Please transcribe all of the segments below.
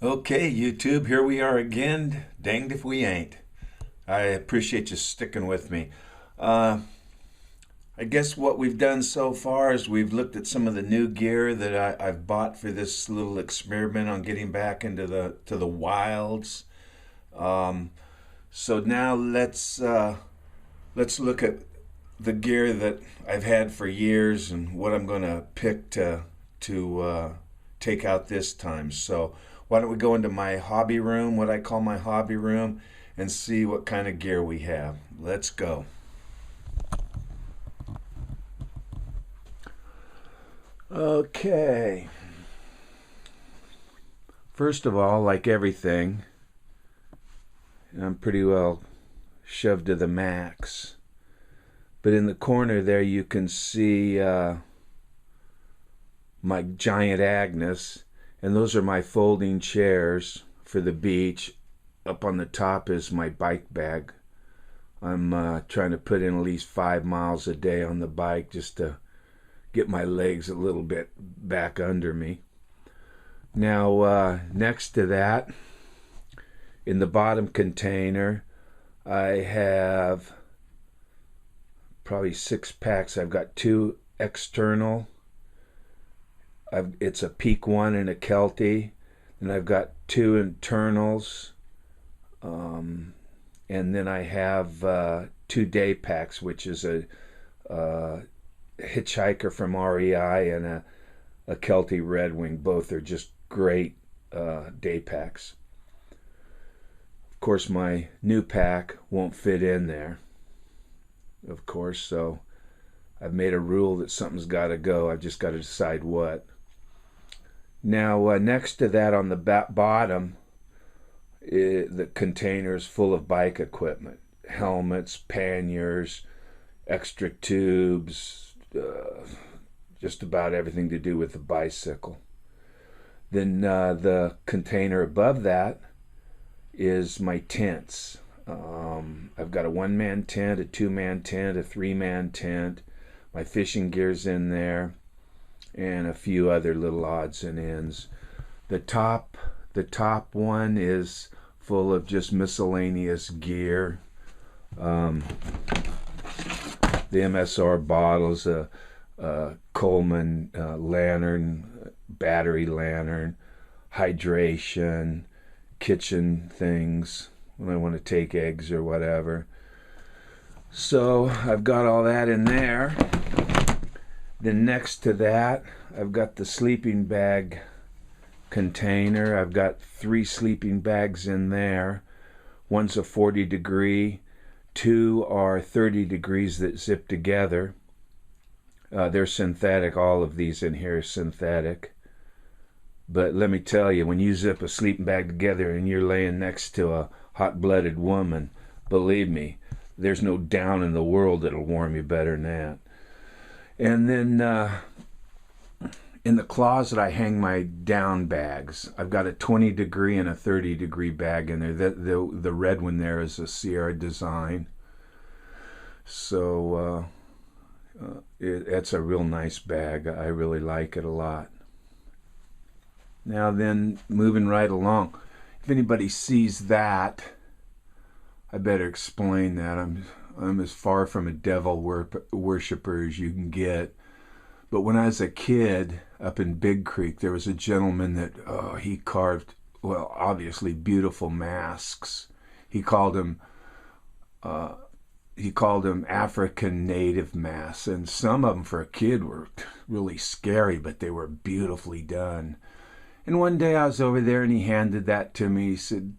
Okay, YouTube, here we are again. Danged if we ain't. I appreciate you sticking with me. Uh, I guess what we've done so far is we've looked at some of the new gear that I've bought for this little experiment on getting back into the wilds. Um, so now let's look at the gear that I've had for years and what I'm going to pick to take out this time. So why don't we go into my hobby room, what I call my hobby room, and see what kind of gear we have. Let's go. Okay. First of all, like everything, I'm pretty well shoved to the max. But in the corner there you can see my giant Agnes, and those are my folding chairs for the beach. Up on the top is my bike bag. I'm trying to put in at least 5 miles a day on the bike just to get my legs a little bit back under me. Now, next to that, in the bottom container, I have probably 6 packs. I've got 2 external. It's a Peak 1 and a Kelty. And I've got 2 internals. And then I have 2 day packs, which is a Hitchhiker from REI and a Kelty Red Wing. Both are just great day packs. Of course, my new pack won't fit in there, of course, so I've made a rule that something's got to go. I've just got to decide what. Now, next to that on the bottom, the container is full of bike equipment. Helmets, panniers, extra tubes, just about everything to do with the bicycle. Then the container above that is my tents. I've got a 1-man tent, a 2-man tent, a 3-man tent. My fishing gear's in there, and a few other little odds and ends. The top one is full of just miscellaneous gear. The MSR bottles, a Coleman lantern, battery lantern, hydration, kitchen things when I want to take eggs or whatever. So I've got all that in there. Then next to that, I've got the sleeping bag container. I've got 3 sleeping bags in there. One's a 40 degree, 2 are 30 degrees that zip together. They're synthetic. All of these in here are synthetic. But let me tell you, when you zip a sleeping bag together and you're laying next to a hot-blooded woman, believe me, there's no down in the world that'll warm you better than that. And then in the closet, I hang my down bags. I've got a 20 degree and a 30 degree bag in there. The red one there is a Sierra design. So it's a real nice bag. I really like it a lot. Now then, moving right along. If anybody sees that, I better explain that. I'm as far from a devil worshiper as you can get. But when I was a kid up in Big Creek, there was a gentleman that he carved, well, obviously beautiful masks. He called them African native masks, and some of them for a kid were really scary, but they were beautifully done. And one day I was over there and he handed that to me. He said,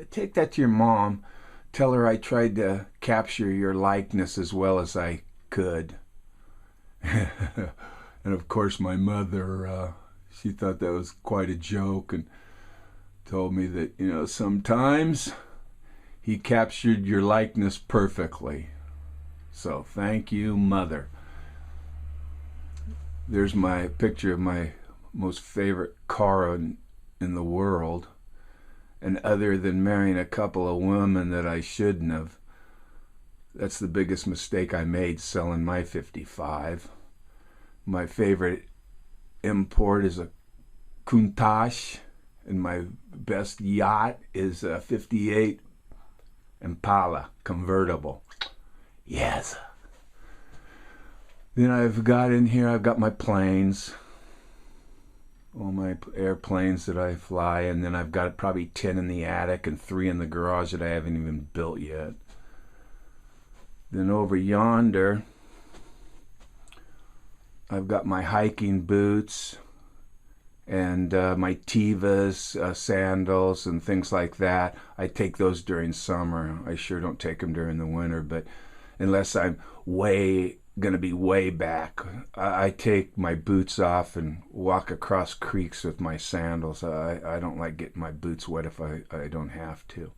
take that to your mom. Tell her I tried to capture your likeness as well as I could. And of course my mother, she thought that was quite a joke and told me that, sometimes he captured your likeness perfectly. So thank you, Mother. There's my picture of my most favorite car in the world. And other than marrying a couple of women that I shouldn't have, that's the biggest mistake I made, selling my 55. My favorite import is a Countach, And my best yacht is a 58 Impala convertible. Yes. Then I've got in here, I've got my planes, all my airplanes that I fly, and then I've got probably 10 in the attic and 3 in the garage that I haven't even built yet. Then over yonder, I've got my hiking boots and my Tevas, sandals and things like that. I take those during summer. I sure don't take them during the winter, but unless I'm gonna be way back, I take my boots off and walk across creeks with my sandals. I don't like getting my boots wet if I don't have to.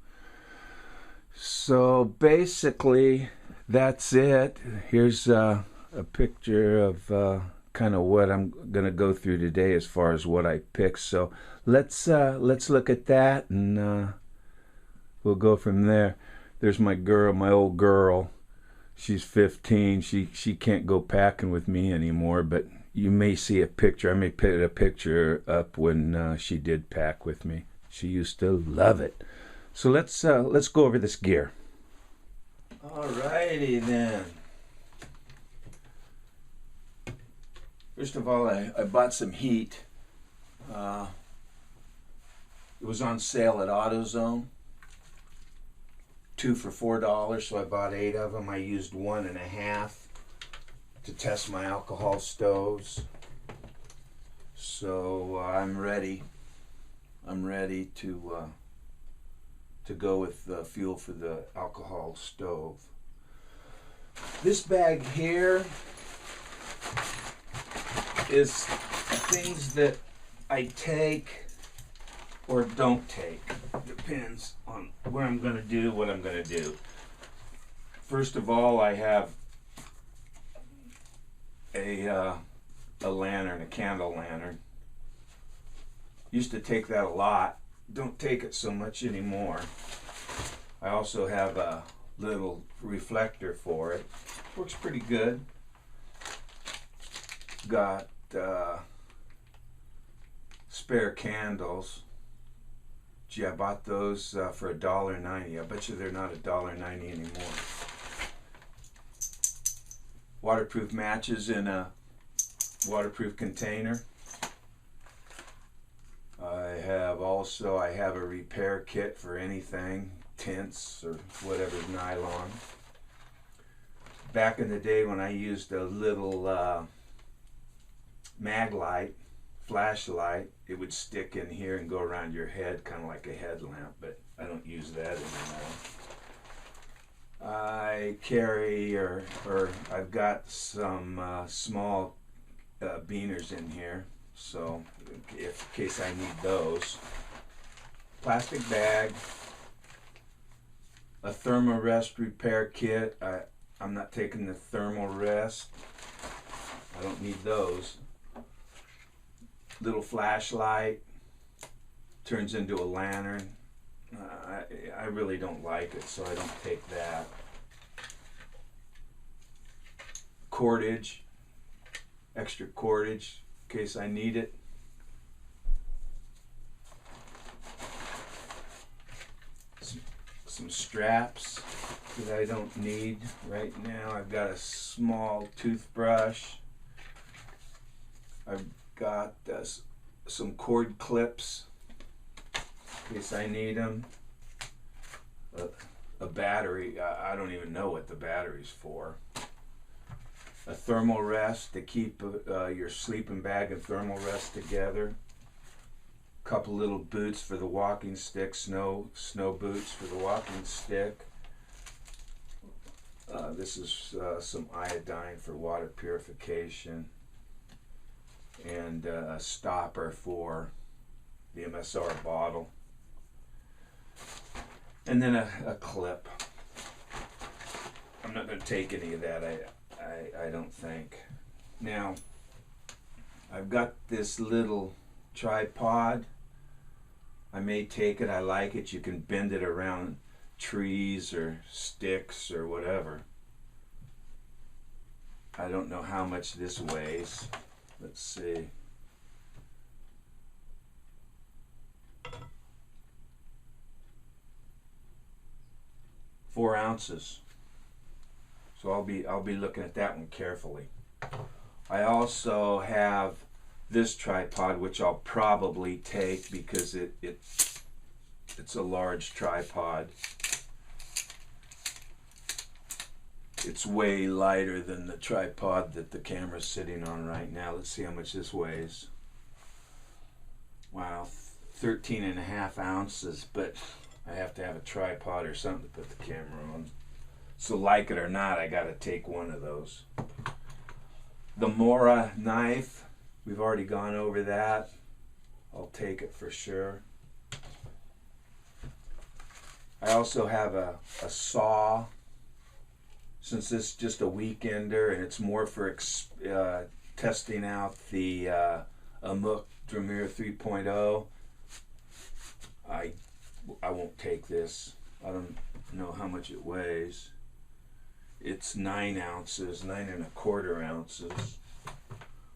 So basically that's it. Here's a picture of kind of what I'm gonna go through today as far as what I picked. So let's look at that, and we'll go from there. There's my girl, my old girl. She's 15. She can't go packing with me anymore, but you may see a picture. I may put a picture up when she did pack with me. She used to love it. So let's go over this gear. Alrighty then. First of all, I bought some heat. It was on sale at AutoZone. 2 for $4, so I bought 8 of them. I used 1.5 to test my alcohol stoves. So I'm ready. I'm ready to go with the fuel for the alcohol stove. This bag here is things that I take or don't take. Depends on what I'm going to do, what I'm going to do. First of all, I have a lantern, a candle lantern. Used to take that a lot. Don't take it so much anymore. I also have a little reflector for it. Works pretty good. Got spare candles. Gee, I bought those for $1.90. I bet you they're not $1.90 anymore. Waterproof matches in a waterproof container. I have a repair kit for anything, tints or whatever, nylon. Back in the day when I used a little mag light, flashlight, it would stick in here and go around your head, kind of like a headlamp, but I don't use that anymore. I carry, or I've got some small beaners in here, so in case I need those. Plastic bag, a Thermarest repair kit. I'm not taking the Thermarest. I don't need those. Little flashlight, turns into a lantern. I really don't like it, so I don't take that. Cordage, extra cordage in case I need it. Some straps that I don't need right now. I've got a small toothbrush. I've got some cord clips in case I need them. A battery. I don't even know what the battery's for. A thermal rest to keep your sleeping bag and thermal rest together. Couple little boots for the walking stick, snow boots for the walking stick. This is some iodine for water purification, and a stopper for the MSR bottle, and then a clip. I'm not going to take any of that, I don't think. Now, I've got this little tripod. I may take it, I like it. You can bend it around trees or sticks or whatever. I don't know how much this weighs. Let's see. 4 ounces. So I'll be looking at that one carefully. I also have this tripod, which I'll probably take because it's a large tripod. It's way lighter than the tripod that the camera's sitting on right now. Let's see how much this weighs. Wow, 13.5 ounces, but I have to have a tripod or something to put the camera on. So like it or not, I gotta take one of those. The Mora knife, we've already gone over that. I'll take it for sure. I also have a saw, since this is just a weekender and it's more for testing out the Amok Draumr 3.0. I won't take this. I don't know how much it weighs. It's 9 ounces, 9.25 ounces.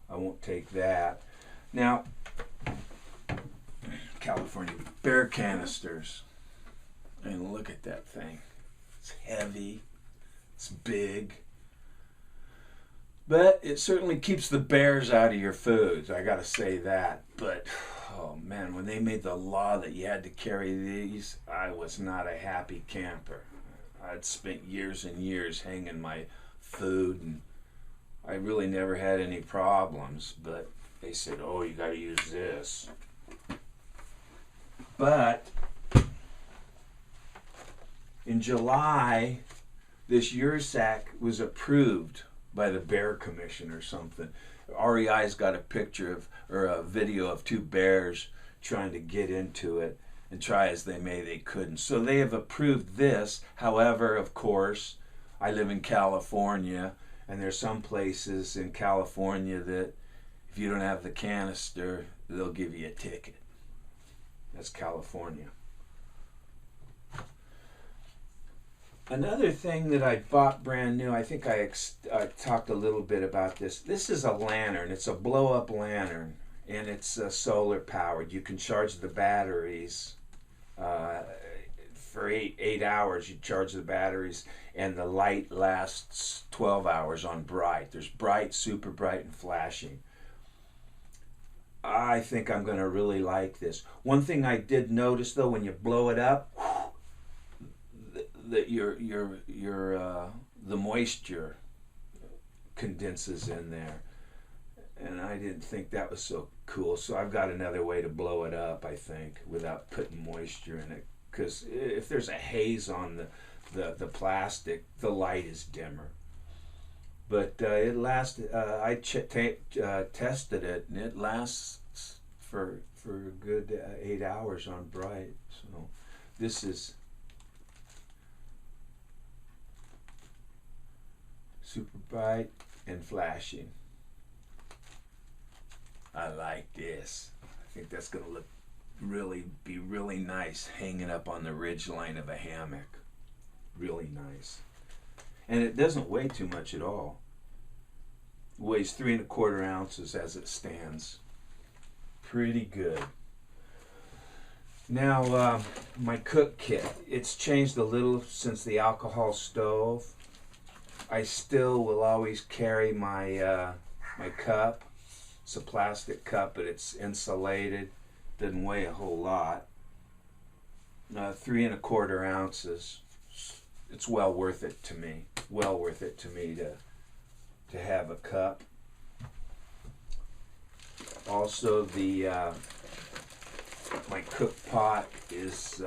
I won't take that. Now, California bear canisters. And look at that thing. It's heavy. It's big. But it certainly keeps the bears out of your foods. I gotta say that. But, oh man, when they made the law that you had to carry these, I was not a happy camper. I'd spent years and years hanging my food, and I really never had any problems. But they said, oh, you gotta use this. But in July, this Ursac was approved by the Bear Commission or something. REI's got a picture of, or a video of 2 bears trying to get into it, and try as they may, they couldn't. So they have approved this. However, of course, I live in California, and there's some places in California that if you don't have the canister, they'll give you a ticket. That's California. Another thing that I bought brand new, I think I talked a little bit about this. This is a lantern. It's a blow-up lantern, and it's solar powered. You can charge the batteries for 8 hours. You charge the batteries, and the light lasts 12 hours on bright. There's bright, super bright, and flashing. I think I'm going to really like this. One thing I did notice, though, when you blow it up, that the moisture condenses in there, and I didn't think that was so cool. So I've got another way to blow it up, I think, without putting moisture in it, because if there's a haze on the plastic, the light is dimmer. But it lasted. I tested it, and it lasts for a good 8 hours on bright. So this is super bright and flashing. I like this. I think that's going to be really nice hanging up on the ridge line of a hammock. Really nice. And it doesn't weigh too much at all. It weighs 3.25 ounces as it stands. Pretty good. Now, my cook kit. It's changed a little since the alcohol stove. I still will always carry my my cup. It's a plastic cup, but it's insulated. Doesn't weigh a whole lot. 3.25 ounces. It's well worth it to me. Well worth it to me to have a cup. Also, the my cook pot is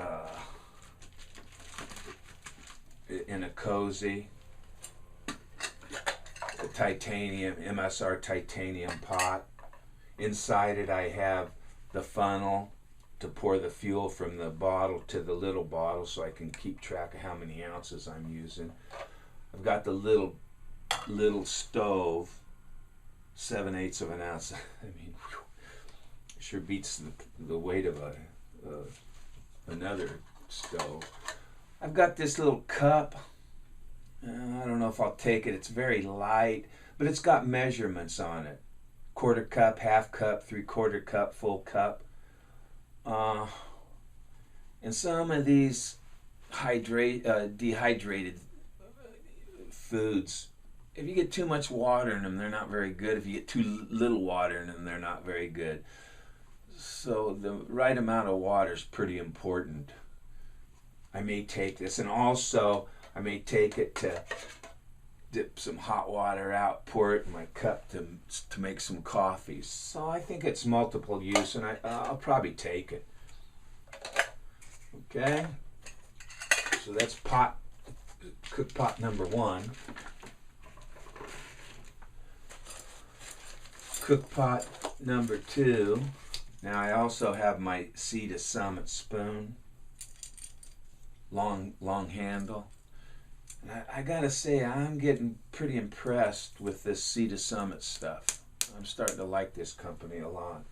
in a cozy. The titanium, MSR titanium pot. Inside it I have the funnel to pour the fuel from the bottle to the little bottle, so I can keep track of how many ounces I'm using. I've got the little stove, 7/8 of an ounce. I mean, whew, sure beats the weight of another stove. I've got this little cup. I don't know if I'll take it. It's very light, but it's got measurements on it. 1/4 cup, 1/2 cup, 3/4 cup, full cup. And some of these dehydrated foods. If you get too much water in them, they're not very good. If you get too little water in them, they're not very good. So the right amount of water is pretty important. I may take this, and also I may take it to dip some hot water out, pour it in my cup to make some coffee. So I think it's multiple use, and I'll probably take it. Okay, so that's cook pot number 1. Cook pot number 2. Now I also have my Sea to Summit spoon, long handle. And I gotta say, I'm getting pretty impressed with this Sea to Summit stuff. I'm starting to like this company a lot.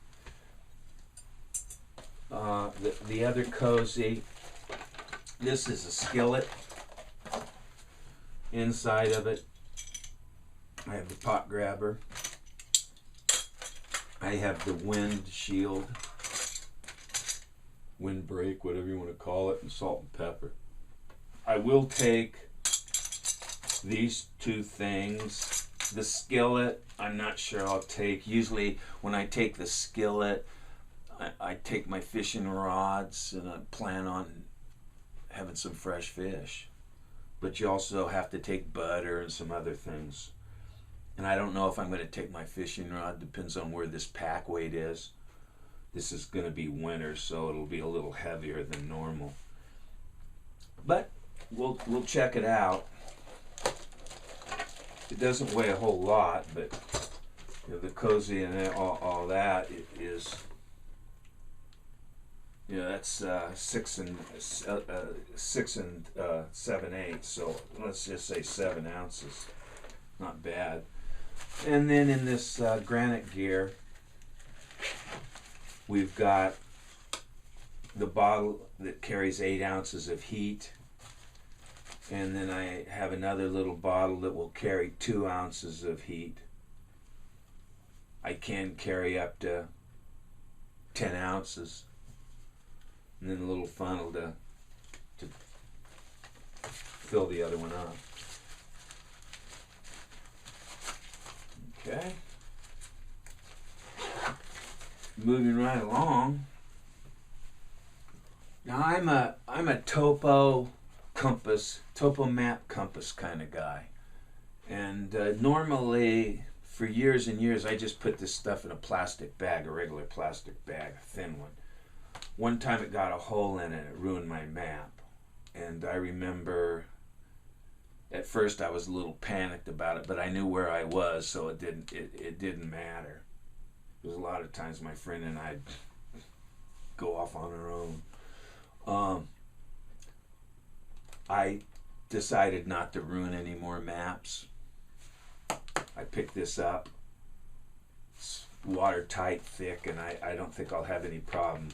The other cozy, this is a skillet. Inside of it, I have the pot grabber. I have the wind shield, windbreak, whatever you want to call it, and salt and pepper. I will take these 2 things. The skillet, I'm not sure I'll take. Usually when I take the skillet, I take my fishing rods and I plan on having some fresh fish. But you also have to take butter and some other things. And I don't know if I'm going to take my fishing rod. Depends on where this pack weight is. This is going to be winter, so it'll be a little heavier than normal. But we'll check it out. It doesn't weigh a whole lot, but you know, the cozy and all that is, you know, that's 6 and 7/8. So let's just say 7 ounces. Not bad. And then in this granite gear, we've got the bottle that carries 8 ounces of heat. And then I have another little bottle that will carry 2 ounces of heat. I can carry up to 10 ounces. And then a little funnel to fill the other one up. Okay. Moving right along. Now I'm a topo map compass kind of guy, and normally for years and years I just put this stuff in a plastic bag, a regular plastic bag, a thin one. One time it got a hole in it, it ruined my map, and I remember at first I was a little panicked about it, but I knew where I was, so it didn't matter. There's a lot of times my friend and I'd go off on our own. I decided not to ruin any more maps. I picked this up. It's watertight, thick, and I don't think I'll have any problem.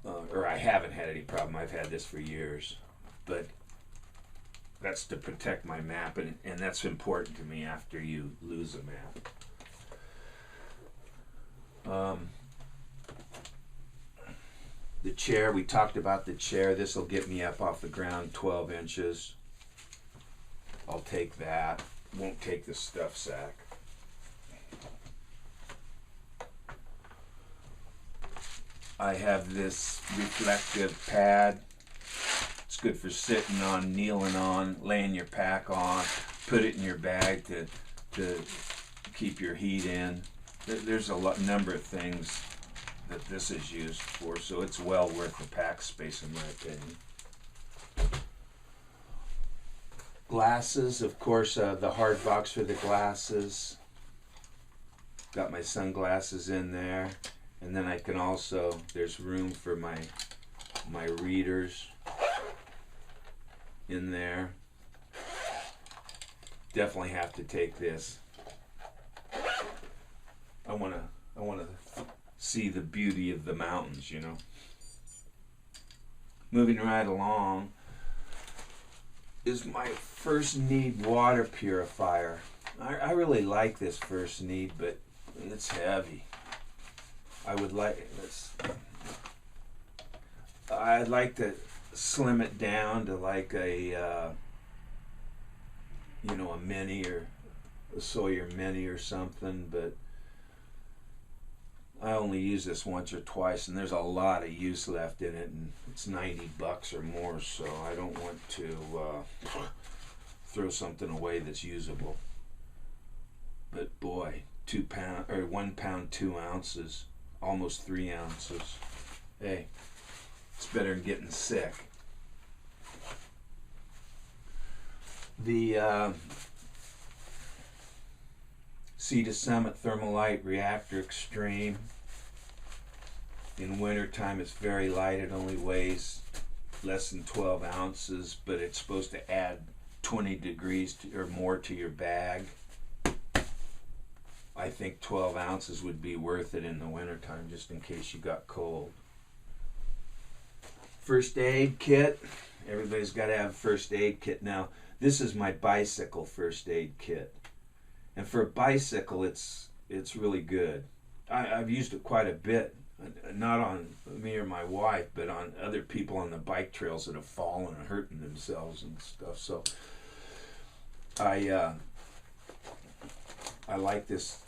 Or I haven't had any problem. I've had this for years. But that's to protect my map, and that's important to me after you lose a map. The chair, we talked about the chair. This will get me up off the ground 12 inches. I'll take that. Won't take the stuff sack. I have this reflective pad. It's good for sitting on, kneeling on, laying your pack on. Put it in your bag to keep your heat in. There's a number of things that this is used for, so it's well worth the pack space in my opinion. Glasses, of course, the hard box for the glasses. Got my sunglasses in there, and then I can also, there's room for my readers in there. Definitely have to take this. I want to see the beauty of the mountains, you know. Moving right along is my First Need water purifier. I really like this First Need, but it's heavy. I'd like to slim it down to like a a mini or a Sawyer mini or something, but I only use this once or twice, and there's a lot of use left in it, and it's $90 or more, so I don't want to throw something away that's usable. But boy, 2 pound or 1 pound 2 ounces, almost 3 ounces. Hey, it's better than getting sick. The Sea to Summit Thermalite Reactor Extreme. In wintertime, it's very light. It only weighs less than 12 ounces, but it's supposed to add 20 degrees or more to your bag. I think 12 ounces would be worth it in the wintertime, just in case you got cold. First aid kit. Everybody's got to have a first aid kit. Now, this is my bicycle first aid kit. And for a bicycle, it's really good. I've used it quite a bit, not on me or my wife, but on other people on the bike trails that have fallen and hurting themselves and stuff. So I like this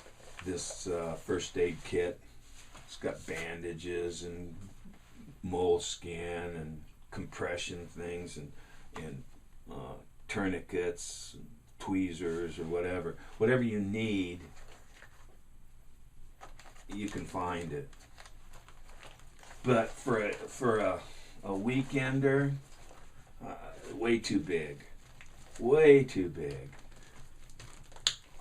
first aid kit. It's got bandages and moleskin and compression things and tourniquets, tweezers, or whatever you need, you can find it. But for a weekender, way too big.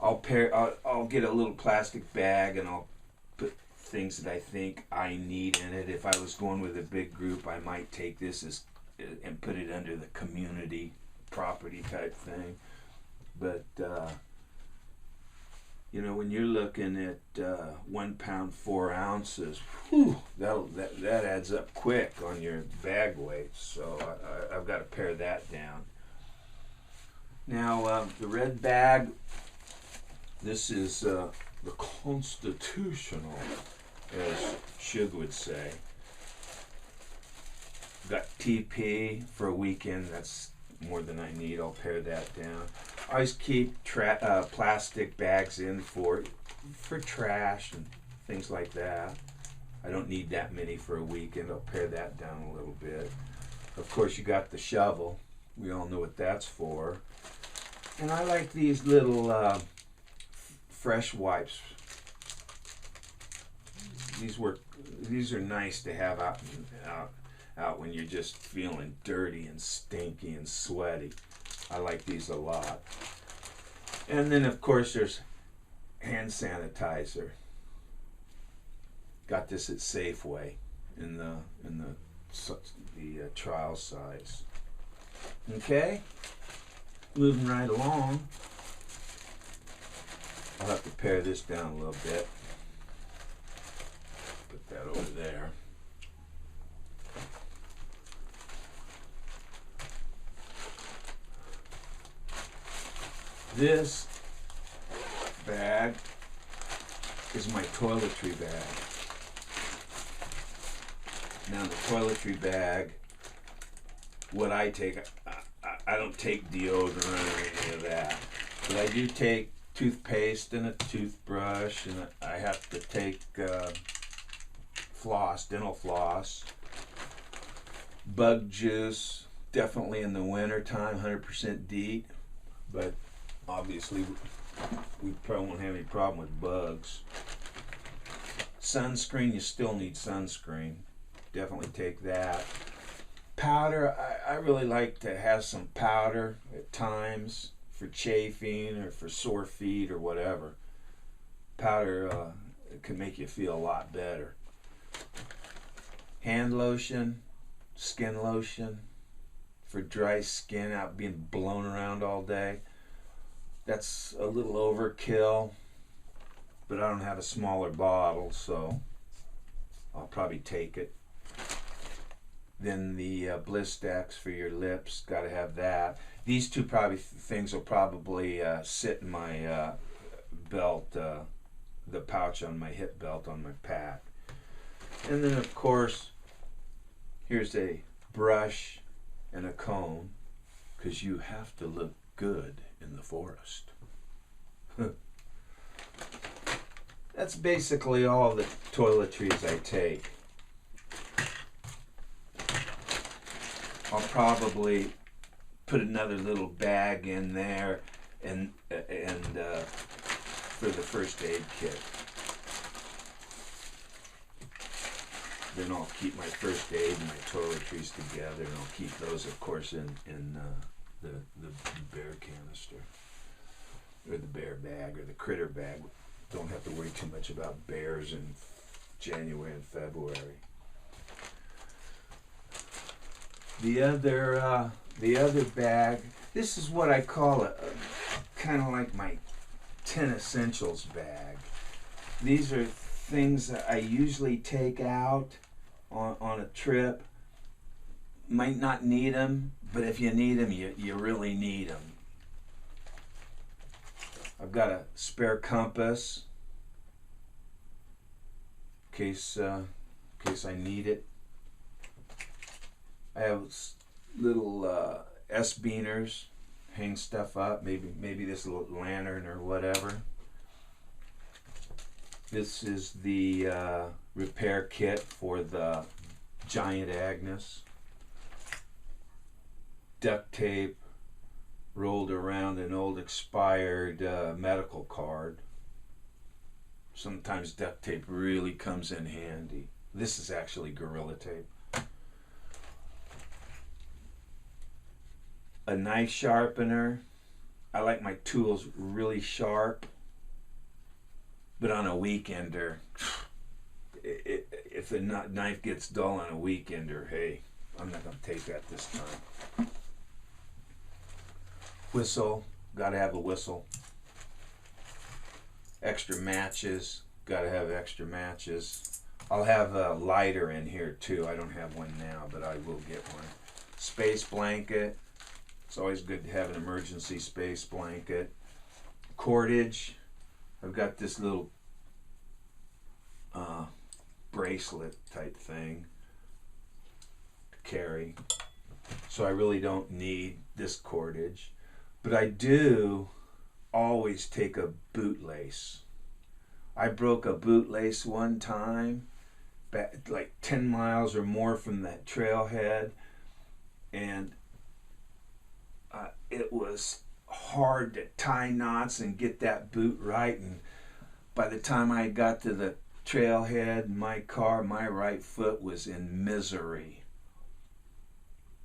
I'll get a little plastic bag and I'll put things that I think I need in it. If I was going with a big group, I might take this and put it under the community property type thing. But when you're looking at 1 pound 4 ounces, whew, that adds up quick on your bag weight. So I've got to pare that down. Now the red bag. This is the constitutional, as Shug would say. Got TP for a weekend. That's more than I need. I'll pare that down. I always keep plastic bags in for trash and things like that. I don't need that many for a weekend. I'll pare that down a little bit. Of course, you got the shovel. We all know what that's for. And I like these little fresh wipes. These are nice to have out when you're just feeling dirty and stinky and sweaty. I like these a lot. And then of course there's hand sanitizer. Got this at Safeway in the trial size. Okay, moving right along. I'll have to pare this down a little bit. Put that over there. This bag is my toiletry bag. Now the toiletry bag, what I take, I don't take deodorant or any of that, but I do take toothpaste and a toothbrush, and I have to take floss, dental floss, bug juice, definitely in the winter time, 100% DEET, but obviously we probably won't have any problem with bugs. Sunscreen, you still need sunscreen. Definitely take that. Powder, I really like to have some powder at times for chafing or for sore feet or whatever. Powder can make you feel a lot better. Hand lotion, skin lotion for dry skin out being blown around all day. That's a little overkill, but I don't have a smaller bottle, so I'll probably take it. Then the Blistex for your lips, got to have that. These two things will probably sit in my belt, the pouch on my hip belt on my pack. And then of course, here's a brush and a cone, because you have to look good in the forest. That's basically all the toiletries I take. I'll probably put another little bag in there and for the first aid kit. Then I'll keep my first aid and my toiletries together, and I'll keep those, of course, in the bear canister, or the bear bag, or the critter bag. Don't have to worry too much about bears in January and February. The other bag, this is what I call a kind of like my 10 essentials bag. These are things that I usually take out on a trip. Might not need them, but if you need them, you really need them. I've got a spare compass in case I need it. I have little S-beaners, hang stuff up, maybe this little lantern or whatever. This is the repair kit for the giant Agnes. Duct tape rolled around an old expired medical card. Sometimes duct tape really comes in handy. This is actually Gorilla Tape. A knife sharpener. I like my tools really sharp, but on a weekender, if the knife gets dull on a weekender, hey, I'm not going to take that this time. Whistle, gotta have a whistle. Extra matches, gotta have extra matches. I'll have a lighter in here too. I don't have one now, but I will get one. Space blanket. It's always good to have an emergency space blanket. Cordage. I've got this little bracelet type thing to carry, so I really don't need this cordage. But I do always take a bootlace. I broke a bootlace one time, back like 10 miles or more from that trailhead, and it was hard to tie knots and get that boot right. And by the time I got to the trailhead, my right foot was in misery.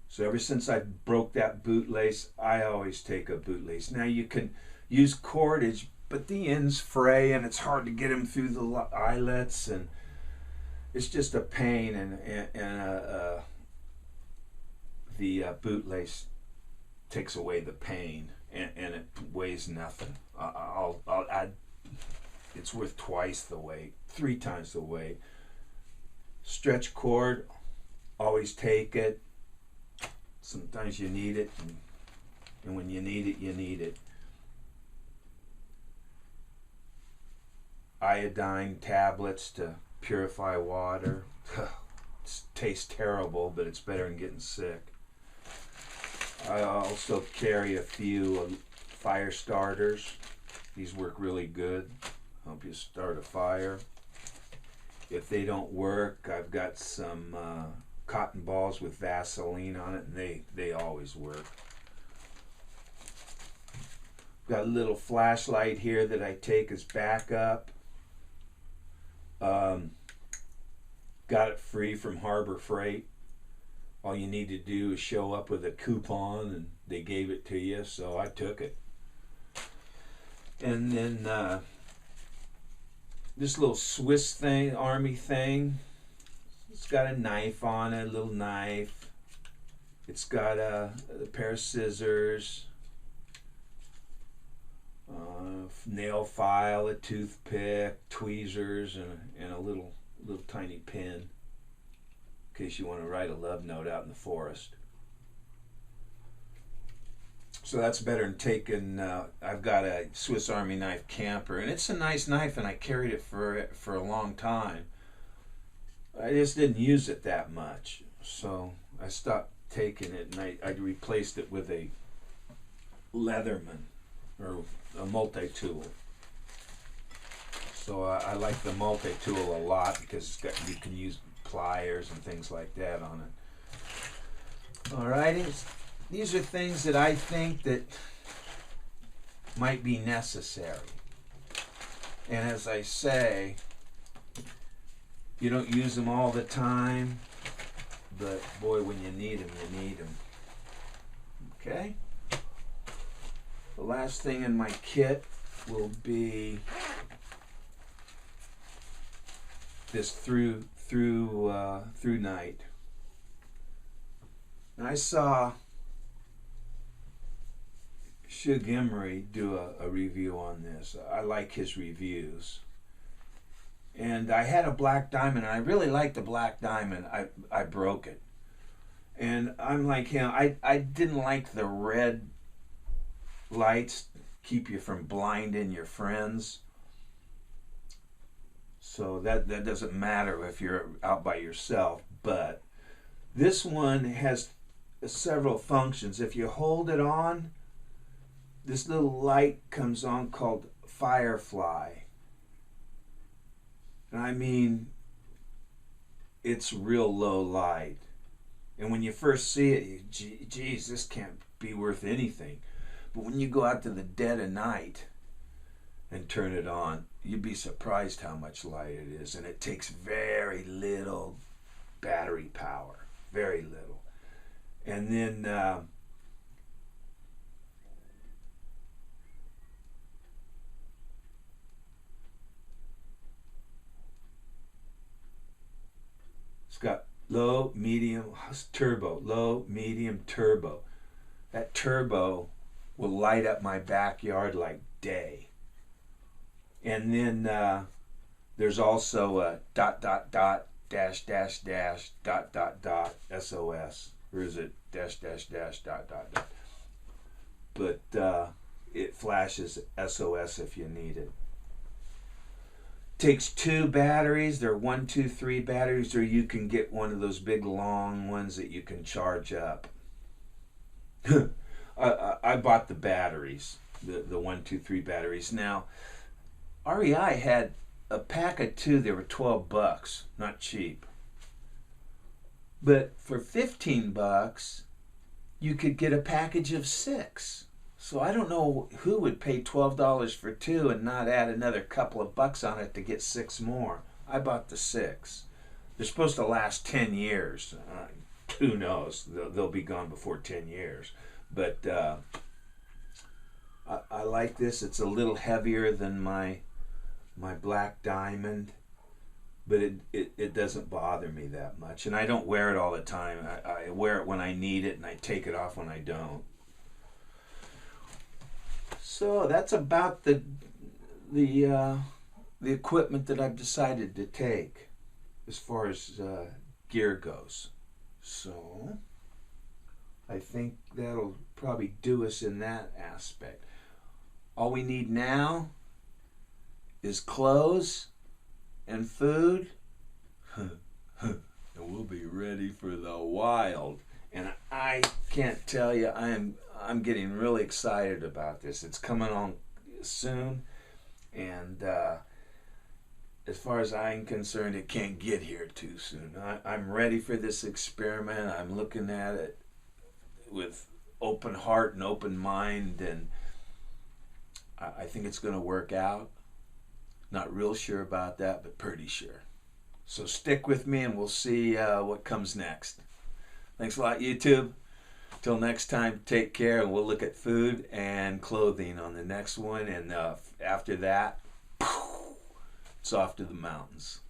So ever since I broke that bootlace, I always take a bootlace. Now you can use cordage, but the ends fray and it's hard to get them through the eyelets, and it's just a pain. And the bootlace takes away the pain, and it weighs nothing. It's worth twice the weight, 3 times the weight. Stretch cord, always take it. Sometimes you need it, and when you need it, you need it. Iodine tablets to purify water. It tastes terrible, but it's better than getting sick. I also carry a few fire starters. These work really good. Help you start a fire. If they don't work, I've got some cotton balls with Vaseline on it, and they always work. Got a little flashlight here that I take as backup. Got it free from Harbor Freight. All you need to do is show up with a coupon, and they gave it to you, so I took it. And then this little Swiss thing, Army thing, it's got a knife on it, a little knife. It's got a pair of scissors, nail file, a toothpick, tweezers, and a little tiny pin in case you want to write a love note out in the forest. So that's better than taking, I've got a Swiss Army knife camper, and it's a nice knife, and I carried it for a long time. I just didn't use it that much, so I stopped taken it and I replaced it with a Leatherman or a multi-tool. So I like the multi-tool a lot because you can use pliers and things like that on it. All right, these are things that I think that might be necessary. And as I say, you don't use them all the time, but boy, when you need them, you need them. Okay? The last thing in my kit will be this through night. And I saw Shug Emery do a review on this. I like his reviews. And I had a black diamond, and I really liked the black diamond. I broke it. And I'm like him. I didn't like the red lights, keep you from blinding your friends. So that doesn't matter if you're out by yourself. But this one has several functions. If you hold it on, this little light comes on called Firefly. And I mean, it's real low light. And when you first see it, geez, this can't be worth anything. But when you go out to the dead of night and turn it on, you'd be surprised how much light it is. And it takes very little battery power, very little. And then it's got low, medium, turbo, low, medium, turbo. That turbo will light up my backyard like day. And then there's also a ... dash SOS, or is it ... but it flashes SOS if you need it. Takes 2 batteries. They're 1, 2, 3 batteries, or you can get one of those big long ones that you can charge up. I bought the batteries, the 1, 2, 3 batteries. Now, REI had a pack of 2. They were $12, not cheap. But for $15, you could get a package of 6. So I don't know who would pay $12 for 2 and not add another couple of bucks on it to get 6 more. I bought the 6. They're supposed to last 10 years. Who knows? They'll be gone before 10 years. But I like this. It's a little heavier than my black diamond, but it doesn't bother me that much. And I don't wear it all the time. I wear it when I need it, and I take it off when I don't. So that's about the equipment that I've decided to take as far as gear goes. So I think that'll probably do us in that aspect. All we need now is clothes and food, and we'll be ready for the wild. And I can't tell you, I'm getting really excited about this. It's coming on soon, and as far as I'm concerned, it can't get here too soon. I'm ready for this experiment. I'm looking at it with open heart and open mind, and I think it's going to work out. Not real sure about that, but pretty sure. So stick with me, and we'll see what comes next. Thanks a lot, YouTube. Till next time, take care, and we'll look at food and clothing on the next one. And after that, it's off to the mountains.